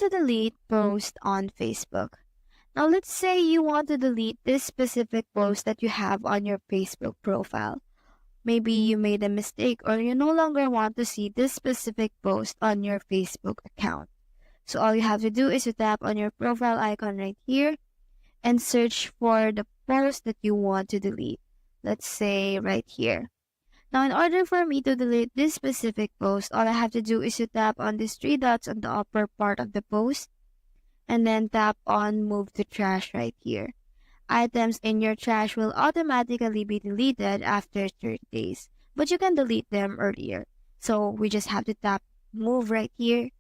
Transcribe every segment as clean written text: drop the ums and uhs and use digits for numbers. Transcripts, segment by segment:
to delete post on Facebook. Now let's say you want to delete this specific post that you have on your Facebook profile. Maybe you made a mistake or you no longer want to see this specific post on your Facebook account. So all you have to do is to tap on your profile icon right here and search for the post that you want to delete. Let's say right here. Now, in order for me to delete this specific post, all I have to do is to tap on these three dots on the upper part of the post and then tap on Move to Trash right here. Items in your trash will automatically be deleted after 30 days, but you can delete them earlier. So we just have to tap Move right here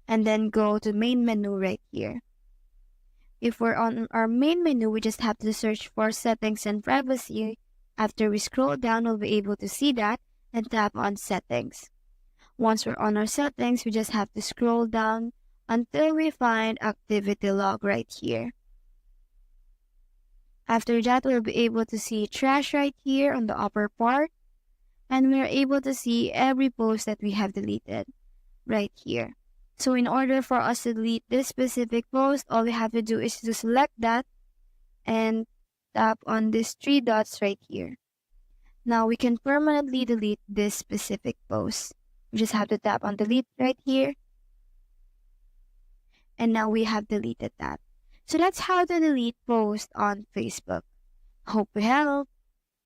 and then go to Main menu right here. If we're on our main menu, we just have to search for Settings and Privacy. After we scroll down, we'll be able to see that and tap on Settings. Once we're on our settings, we just have to scroll down until we find Activity Log right here. After that, we'll be able to see Trash right here on the upper part, and we're able to see every post that we have deleted right here. So in order for us to delete this specific post, all we have to do is to select that and tap on these three dots right here. Now we can permanently delete this specific post. We just have to tap on delete right here. And now we have deleted that. So that's how to delete posts on Facebook. Hope we helped.